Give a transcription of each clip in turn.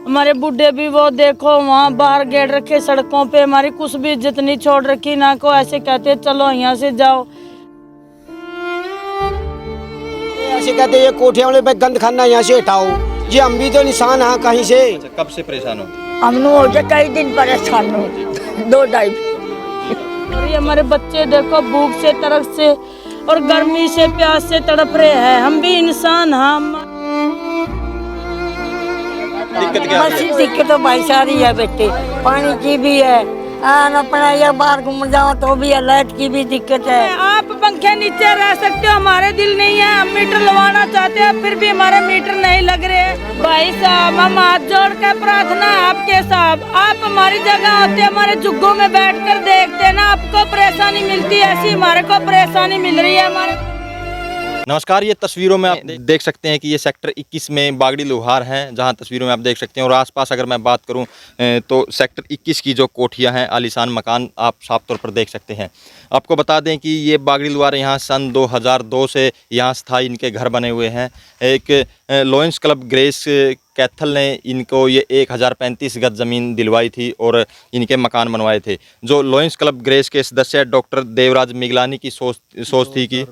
हमारे बूढ़े भी वो देखो वहाँ बाहर गेट रखे सड़कों पे, हमारी कुछ भी इज्जत नहीं छोड़ रखी ना को, ऐसे कहते चलो यहाँ से जाओ। ऐसे कहते ये कोठे वाले पे गंद खाना यहाँ से हटाओ, ये हम भी तो निशान हैं कहीं से। अच्छा, कब से परेशान हो? हम हो गए कई दिन परेशान हो, 2-2.5। और ये हमारे बच्चे देखो भूख से तरस से और गर्मी से प्यास से तड़प रहे हैं, हम भी इंसान हम। दिक्कत क्या बस दिक्कत तो भाई सारी है बेटे, पानी की भी है, अपना ये बाहर घूम जाओ तो भी है, लाइट की भी दिक्कत है। आप पंखे नीचे रह सकते हो, हमारे दिल नहीं है, हम मीटर लगवाना चाहते हैं फिर भी हमारे मीटर नहीं लग रहे। भाई साहब हम हाथ जोड़ के प्रार्थना है आपके साहब, आप हमारी जगह होते हमारे जुग्गों में बैठकर देखते ना, आपको परेशानी मिलती है ऐसी हमारे को परेशानी मिल रही है हमारे। नमस्कार, ये तस्वीरों में आप देख सकते हैं कि ये सेक्टर 21 में बागड़ी लोहार हैं, जहां तस्वीरों में आप देख सकते हैं। और आसपास अगर मैं बात करूं तो सेक्टर 21 की जो कोठियां हैं, आलीशान मकान आप साफ तौर पर देख सकते हैं। आपको बता दें कि ये बागड़ी लोहार यहाँ सन 2002 से यहाँ स्थायी इनके घर बने हुए हैं। एक लॉयंस क्लब ग्रेस कैथल ने इनको ये 1035 गज ज़मीन दिलवाई थी और इनके मकान बनवाए थे। जो लॉयंस क्लब ग्रेस के सदस्य डॉक्टर देवराज मिगलानी की सोच थी कि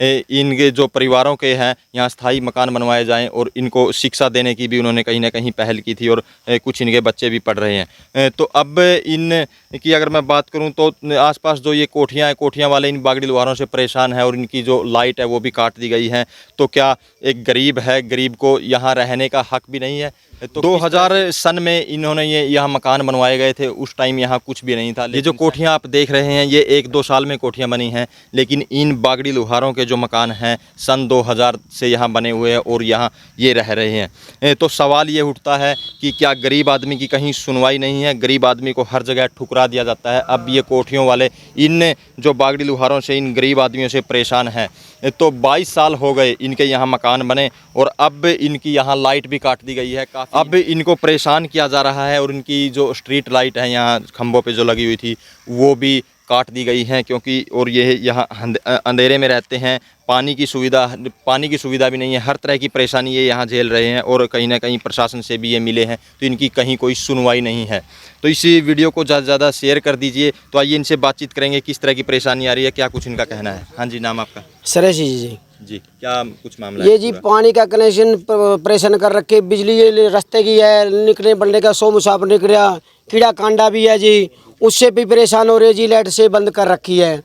इनके जो परिवारों के हैं यहाँ स्थायी मकान बनवाए जाएं और इनको शिक्षा देने की भी उन्होंने कहीं ना कहीं पहल की थी और कुछ इनके बच्चे भी पढ़ रहे हैं। तो अब इन की अगर मैं बात करूं तो आसपास जो ये कोठियां हैं, कोठियां वाले इन बागड़ी लोहारों से परेशान है और इनकी जो लाइट है वो भी काट दी गई है। तो क्या एक गरीब है, गरीब को यहाँ रहने का हक भी नहीं है? तो 2000 सन में इन्होंने ये यहाँ मकान बनवाए गए थे, उस टाइम यहाँ कुछ भी नहीं था। ये जो कोठियाँ आप देख रहे हैं ये 1-2 साल में कोठियाँ बनी हैं, लेकिन इन बागड़ी लोहारों के जो मकान हैं सन 2000 से यहाँ बने हुए हैं और यहाँ ये रह रहे हैं। तो सवाल ये उठता है कि क्या गरीब आदमी की कहीं सुनवाई नहीं है? गरीब आदमी को हर जगह ठुकरा दिया जाता है। अब ये कोठियों वाले इन जो बागड़ी लोहारों से, इन गरीब आदमियों से परेशान हैं। तो 22 साल हो गए इनके यहाँ मकान बने और अब इनकी यहाँ लाइट भी काट दी गई है। अब इनको परेशान किया जा रहा है और इनकी जो स्ट्रीट लाइट है यहाँ खंभों पे जो लगी हुई थी वो भी काट दी गई हैं, क्योंकि और ये यहाँ अंधेरे में रहते हैं। पानी की सुविधा भी नहीं है। हर तरह की परेशानी ये यहाँ झेल रहे हैं और कहीं ना कहीं प्रशासन से भी ये मिले हैं तो इनकी कहीं कोई सुनवाई नहीं है। तो इस वीडियो को ज़्यादा से ज़्यादा शेयर कर दीजिए। तो आइए इनसे बातचीत करेंगे किस तरह की परेशानी आ रही है, क्या कुछ इनका कहना है। हाँ जी, नाम आपका? सरेश जी। जी, क्या कुछ मामला ये है? जी पानी का कनेक्शन परेशान कर रखे, बिजली ये रास्ते की है, निकलने बढ़ने का 100 मुसाफिर निकल रहा, कीड़ा कांडा भी है जी, उससे भी परेशान हो रहे जी। लाइट से बंद कर रखी है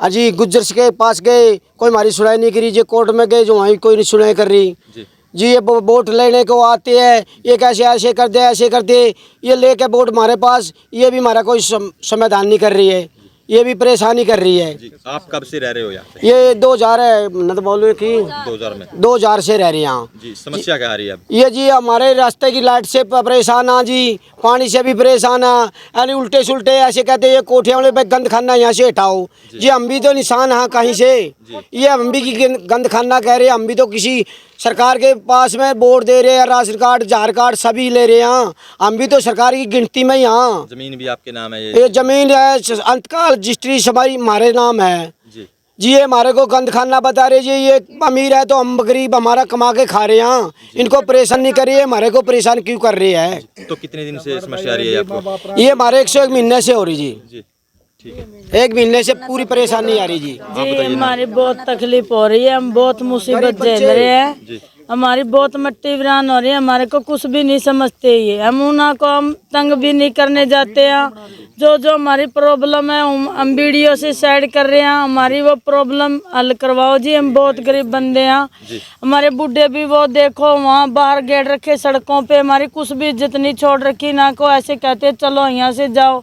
अजी। गुज्जर के पास गए, कोई हमारी सुनाई नहीं करी जी। कोर्ट में गए जो वहीं कोई नहीं सुनाई कर रही जी। ये वोट लेने को आते हैं, ये कैसे ऐसे कर दे ऐसे कर दे, ये लेके वोट हमारे पास, ये भी हमारा कोई समाधान नहीं कर रही है, ये भी परेशानी कर रही है जी। आप कब से रह रहे हो यहाँ पे? ये 2000 है न तो बोलो कि 2000 में 2000 से रह रहे हैं यहाँ जी। समस्या क्या आ रही है अब? ये जी हमारे रास्ते की लाइट से परेशान है जी, पानी से भी परेशान है, यानी उल्टे सुल्टे ऐसे कहते ये कोठे वाले पे गंद खाना यहाँ से हटाओ, जी हम भी तो निशान हैं कहीं से, ये हम भी की गंद खाना कह रहे हैं। हम भी तो किसी सरकार के पास में वोट दे रहे हैं, राशन कार्ड, आधार कार्ड सभी ले रहे हैं, हम भी तो सरकार की गिनती में यहाँ। जमीन भी आपके नाम है? ये जमीन है अंतकाल रजिस्ट्री सभी हमारे नाम है जी। ये हमारे को गंद खाना बता रहे जी। ये अमीर है तो हम गरीब हमारा कमा के खा रहे हैं, इनको परेशान नहीं कर रही है, हमारे को परेशान क्यों कर रही है? तो कितने दिन से समस्या आ रही है आपको? ये हमारे 101 महीने से हो रही जी। ठीक है, 1 महीने से पूरी परेशानी आ रही जी। हमारी बहुत तकलीफ हो रही है, हम बहुत मुसीबत झेल रहे हैं, हमारी बहुत मिट्टी वीरान हो रही है, हमारे को कुछ भी नहीं समझते ये। हम उन्हें को हम तंग भी नहीं करने जाते हैं, जो हमारी प्रॉब्लम है हम वीडियो से साइड कर रहे हैं, हमारी वो प्रॉब्लम हल करवाओ जी। हम बहुत गरीब बंदे हैं, हमारे बूढ़े भी वो देखो वहाँ बाहर गेट रखे सड़कों पे, हमारी कुछ भी इज्जत नहीं छोड़ रखी ना को, ऐसे कहते चलो यहाँ से जाओ।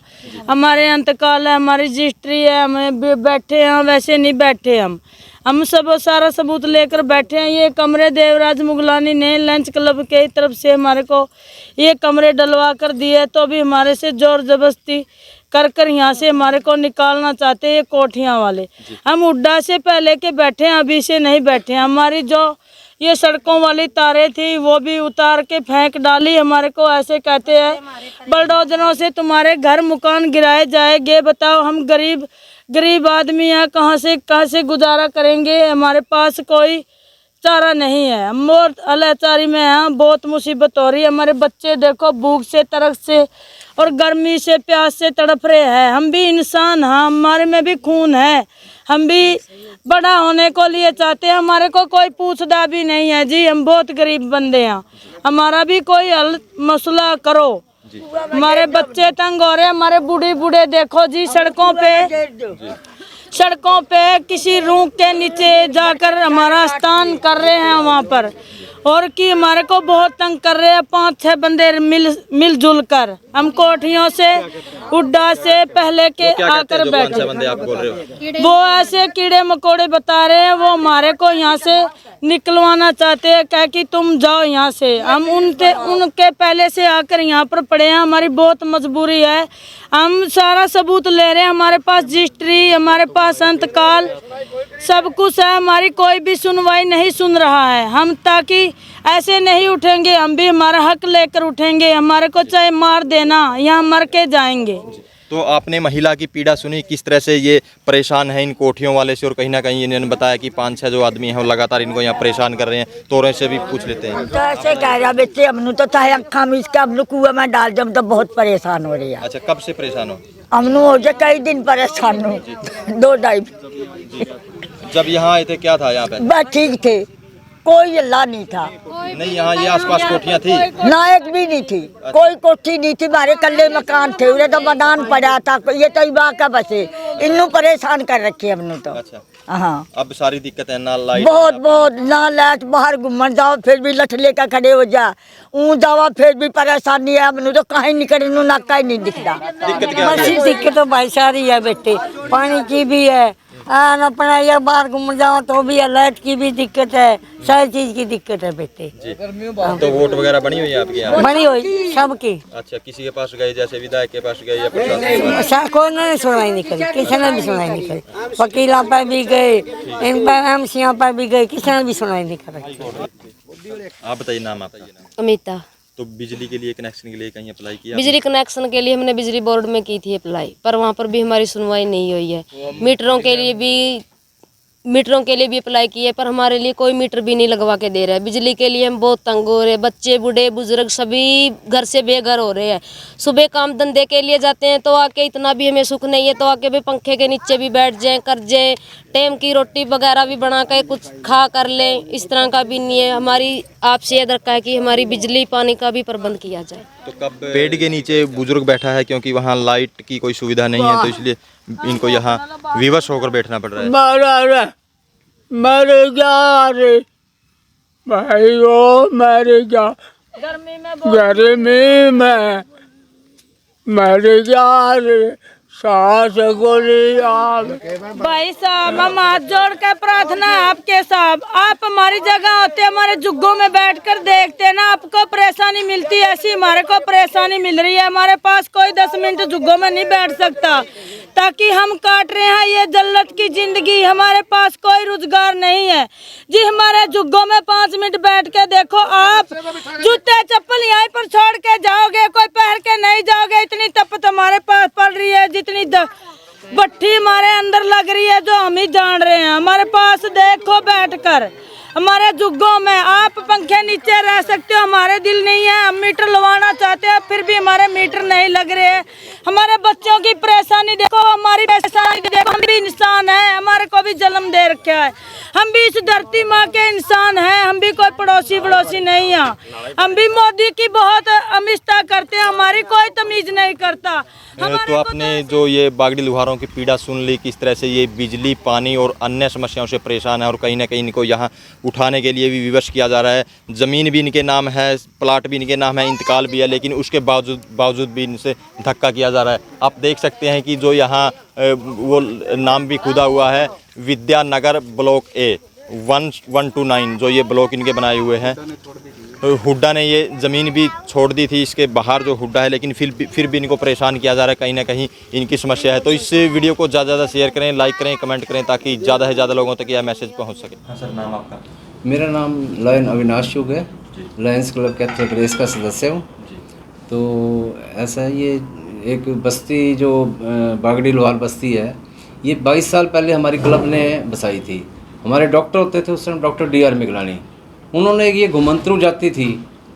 हमारे अंतकाल है, हमारी रजिस्ट्री है, हमें बैठे हैं वैसे नहीं बैठे, हम सब सारा सबूत लेकर बैठे हैं। ये कमरे देवराज मुगलानी ने लंच क्लब के तरफ से हमारे को ये कमरे डलवा कर दिए, तो भी हमारे से जोर जबरदस्ती कर यहाँ से हमारे को निकालना चाहते हैं ये कोठियाँ वाले। हम उड्डा से पहले के बैठे हैं, अभी से नहीं बैठे हैं। हमारी जो ये सड़कों वाली तारें थी वो भी उतार के फेंक डाली। हमारे को ऐसे कहते हैं बलडोजरों से तुम्हारे घर मकान गिराए जाएंगे। बताओ हम गरीब आदमी हैं, कहाँ से गुजारा करेंगे? हमारे पास कोई चारा नहीं है, हम बहुत अलाचारी में हैं, बहुत मुसीबत हो रही है। हमारे बच्चे देखो भूख से, तरस से और गर्मी से, प्यास से तड़प रहे हैं। हम भी इंसान हैं, हमारे में भी खून है, हम भी बड़ा होने को लिए चाहते हैं। हमारे को कोई पूछता भी नहीं है जी, हम बहुत गरीब बंदे हैं, हमारा भी कोई हल मसला करो। हमारे बच्चे तंग हो रहे हैं, हमारे बूढ़े बूढ़े देखो जी सड़कों पे किसी रूम के नीचे जाकर हमारा स्नान कर रहे हैं वहाँ पर, और कि हमारे को बहुत तंग कर रहे हैं 5-6 बंदे मिलजुल कर। हम कोठियों से उड्डा से पहले के आकर बैठे, बंदे आप बोल रहे हो? वो ऐसे कीड़े मकोड़े बता रहे हैं, वो हमारे को यहाँ से निकलवाना चाहते हैं, कह कि तुम जाओ यहाँ से। हम उनके पहले से आकर यहाँ पर पड़े हैं, हमारी बहुत मजबूरी है। हम सारा सबूत ले रहे हैं, हमारे पास रजिस्ट्री, हमारे पास अंतकाल सब कुछ है, हमारी कोई भी सुनवाई नहीं सुन रहा है। हम ताकि ऐसे नहीं उठेंगे, हम भी हमारा हक लेकर उठेंगे, हमारे को चाहे मार देना, यहाँ मर के जाएंगे। तो आपने महिला की पीड़ा सुनी, किस तरह से ये परेशान है इन कोठियों वाले से, और कहीं ना कहीं इन्होंने बताया कि 5-6 जो आदमी हैं वो लगातार इनको यहाँ परेशान कर रहे हैं। तो से भी पूछ लेते हैं। तो ऐसे कह रहा बच्चे हमनू तो चाहे अखा में इसका हमनू कुएं में डाल दे, हम तो बहुत परेशान हो रही है। अच्छा, कब से परेशान हो? हमनू हो जाए कई दिन परेशान हो, 2-2.5। जब यहाँ आए थे क्या था यहाँ पे? बस ठीक थे, कोई अल्लाह नहीं था। नहीं, यहाँ ये आसपास कोठियाँ थी? ना एक भी नहीं थी, कोई कोठी नहीं थी, हमारे कल्ले मकान थे, उन्हें तो मैदान पड़ा था, ये तो इबा का बसे इन्नू परेशान कर रखे हमने तो। अच्छा, हाँ अब सारी दिक्कत है, ना लाइट, बहुत ना लाइट, बाहर घूमन जाओ फिर भी लठ लेकर खड़े हो जा, जावा फिर भी परेशानी है। हमने तो कहीं निकले नू नाका ही नहीं दिखता। दिक्कत तो भाई सारी है बेटे, पानी की भी है, अपना ये बाहर घूम जाओ तो भी है, लाइट की भी दिक्कत है, सारी चीज की दिक्कत है बेटे। तो वोट वगैरह बनी हुई है आपके यहाँ? बनी हुई सबकी। अच्छा, किसी के पास गए, जैसे विधायक के पास गए या प्रशासन के पास? कोई ने सुनाई नहीं करी, किसी ने भी सुनाई नहीं करी, वकीलों पर भी गए, इन पर एमसीओ पर भी गए, किसी ने भी सुनाई नहीं करी। आप बताइए नाम, आप अमिता। तो बिजली के लिए कनेक्शन के लिए कहीं अप्लाई किया? बिजली कनेक्शन के लिए हमने बिजली बोर्ड में की थी अप्लाई, पर वहाँ पर भी हमारी सुनवाई नहीं हुई है। मीटरों के लिए भी अप्लाई किए, पर हमारे लिए कोई मीटर भी नहीं लगवा के दे रहा है। बिजली के लिए हम बहुत तंग हो रहे हैं, बच्चे बूढ़े बुजुर्ग सभी घर से बेघर हो रहे हैं। सुबह काम धंधे के लिए जाते हैं तो आके इतना भी हमें सुख नहीं है, तो आके भी पंखे के नीचे भी बैठ जाएं, कर जाएं, टाइम की रोटी वगैरह भी बना के कुछ खा कर लें, इस तरह का भी नहीं है। हमारी आपसे ये दरकार है कि हमारी बिजली पानी का भी प्रबंध किया जाए। तो कब पेड़ के नीचे बुजुर्ग बैठा है, क्योंकि वहाँ लाइट की कोई सुविधा नहीं है, तो इसलिए इनको यहाँ विवश होकर बैठना पड़ रहा है। मर जा रे भाई, वो मर जा गर्मी में मर जा रे, सांस गोली आग। भाई साहब, हम हाथ जोड़ कर प्रार्थना है आपके साहब, आप हमारी जगह होते, हमारे जुग्गों में बैठकर देखते ना, आपको परेशानी मिलती है, ऐसी हमारे को परेशानी मिल रही है। हमारे पास कोई 10 मिनट जुग्गों में नहीं बैठ सकता, ताकि हम काट रहे हैं ये जल्लत की जिंदगी। हमारे पास कोई रोजगार नहीं है जी, हमारे जुग्गों में 5 मिनट बैठ के देखो, आप जूते चप्पल यहीं पर छोड़ के जाओगे, कोई पहन के नहीं जाओगे। इतनी तपत हमारे पास पड़ रही है, जितनी भट्ठी हमारे अंदर लग रही है, जो हम ही जान रहे हैं। हमारे पास देखो बैठकर, हमारे जुग्गों में आप पंखे नीचे रह सकते हो, हमारे दिल नहीं है। हम मीटर लगवाना चाहते हैं, फिर भी हमारे मीटर नहीं लग रहे हैं। हमारे बच्चों की परेशानी देखो, हमारी परेशानी देखो, हम भी इंसान हैं, हमारे को भी जन्म दे रखा है, हम भी इस धरती माँ के इंसान हैं, हम भी कोई पड़ोसी नहीं है। हम भी मोदी की बहुत अमिष्टा करते हैं, हमारी कोई तमीज नहीं करता। तो आपने जो ये बागड़ी लुहारों की पीड़ा सुन ली, किस तरह से ये बिजली, पानी और अन्य समस्याओं से परेशान है, और कहीं ना कहीं इनको यहाँ उठाने के लिए भी विवश किया जा रहा है। ज़मीन भी इनके नाम है, प्लाट भी इनके नाम है, इंतकाल भी है, लेकिन उसके बावजूद भी इनसे धक्का किया जा रहा है। आप देख सकते हैं कि जो यहाँ वो नाम भी खुदा हुआ है, विद्यानगर ब्लॉक A 129, जो ये ब्लॉक इनके बनाए हुए हैं। तो हुड्डा ने ये ज़मीन भी छोड़ दी थी, इसके बाहर जो हुड्डा है, लेकिन फिर भी इनको परेशान किया जा रहा है, कहीं ना कहीं इनकी समस्या है। तो इस वीडियो को ज़्यादा से ज़्यादा शेयर करें, लाइक करें, कमेंट करें, ताकि ज़्यादा से ज़्यादा लोगों तक यह मैसेज पहुंच सके। हाँ सर, नाम आपका? मेरा नाम लायन अविनाश युग है, लायंस क्लब कैथलिक रेस का सदस्य हूँ। तो ऐसा ये एक बस्ती जो बागड़ी लोहार बस्ती है, ये 22 साल पहले हमारी क्लब ने बसाई थी, हमारे डॉक्टर होते थे उस टाइम, डॉक्टर DR मिगलानी, उन्होंने ये घुमंतरू जाती थी,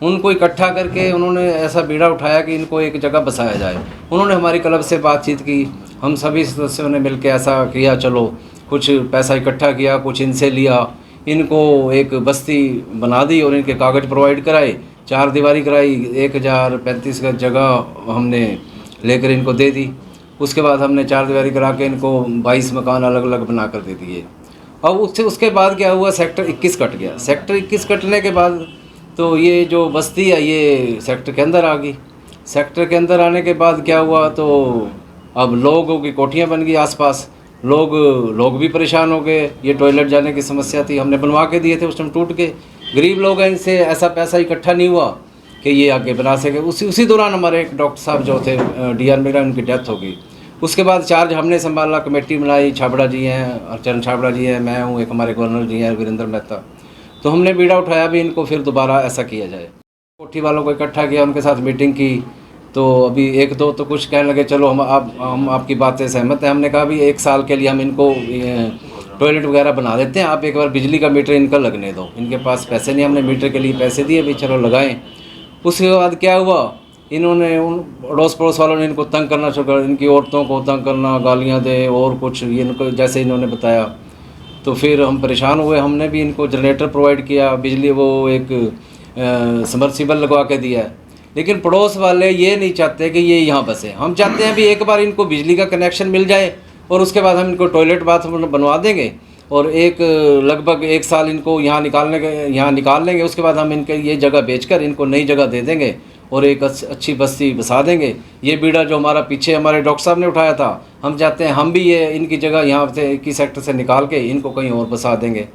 उनको इकट्ठा करके उन्होंने ऐसा बीड़ा उठाया कि इनको एक जगह बसाया जाए। उन्होंने हमारी क्लब से बातचीत की, हम सभी सदस्यों ने मिलकर ऐसा किया, चलो कुछ पैसा इकट्ठा किया, कुछ इनसे लिया, इनको एक बस्ती बना दी और इनके कागज़ प्रोवाइड कराए, 4 दीवारी कराई, 1035 गज जगह हमने लेकर इनको दे दी। उसके बाद हमने 4 दीवारी करा के इनको 22 मकान अलग अलग बना कर दे दिए। अब उसके बाद क्या हुआ, सेक्टर 21 कट गया। सेक्टर 21 कटने के बाद तो ये जो बस्ती है ये सेक्टर के अंदर आ गई। सेक्टर के अंदर आने के बाद क्या हुआ, तो अब लोगों की कोठियाँ बन गई आसपास, लोग भी परेशान हो गए। ये टॉयलेट जाने की समस्या थी, हमने बनवा के दिए थे उस टाइम, टूट के। गरीब लोग हैं, इनसे ऐसा पैसा इकट्ठा नहीं हुआ कि ये आगे बना सके। उसी दौरान हमारे एक डॉक्टर साहब जो थे DR मिगरा, उनकी डेथ हो गई। उसके बाद चार्ज हमने संभाला, कमेटी बनाई, छाबड़ा जी हैं, अर्चन छाबड़ा जी हैं, मैं हूँ, एक हमारे गवर्नर जी हैं वीरेंद्र मेहता। तो हमने बीड़ा उठाया भी इनको फिर दोबारा ऐसा किया जाए। कोठी वालों को इकट्ठा किया, उनके साथ मीटिंग की, तो अभी 1-2 तो कुछ कहने लगे, चलो हम आपकी बातें सहमत हैं। हमने कहा भी 1 साल के लिए हम इनको टॉयलेट वगैरह बना देते हैं, आप एक बार बिजली का मीटर इनका लगने दो। इनके पास पैसे नहीं, हमने मीटर के लिए पैसे दिए, भी चलो लगाएं। उसके बाद क्या हुआ, इन्होंने उन अड़ोस पड़ोस वालों ने इनको तंग करना शुरू कर, इनकी औरतों को तंग करना, गालियाँ दे और कुछ, ये इनको जैसे इन्होंने बताया। तो फिर हम परेशान हुए, हमने भी इनको जनरेटर प्रोवाइड किया, बिजली वो एक सबमर्सिबल लगवा के दिया है। लेकिन पड़ोस वाले ये नहीं चाहते कि ये यहाँ बसे। हम चाहते हैं भी एक बार इनको बिजली का कनेक्शन मिल जाए और उसके बाद हम इनको टॉयलेट बाथरूम बनवा देंगे और लगभग 1 साल इनको यहाँ निकाल लेंगे। उसके बाद हम इनके ये जगह बेचकर इनको नई जगह दे देंगे और एक अच्छी बस्ती बसा देंगे। ये बीड़ा जो हमारा पीछे हमारे डॉक्टर साहब ने उठाया था, हम चाहते हैं हम भी ये इनकी जगह यहाँ से 21 सेक्टर से निकाल के इनको कहीं और बसा देंगे।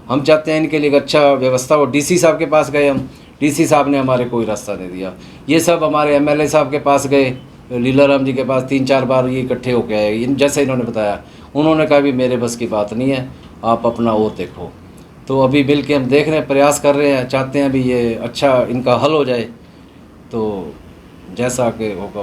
हम चाहते हैं इनके लिए एक अच्छा व्यवस्था हो। DC साहब के पास गए हम, DC साहब ने हमारे कोई रास्ता नहीं दिया। ये सब हमारे MLA साहब के पास गए, लीलाराम जी के पास 3-4 बार ये इकट्ठे होके आए। जैसे इन्होंने बताया, उन्होंने कहा भी मेरे बस की बात नहीं है, आप अपना और देखो। तो अभी मिल के हम देख रहे हैं, प्रयास कर रहे हैं, चाहते हैं भी ये अच्छा इनका हल हो जाए। तो जैसा कि होगा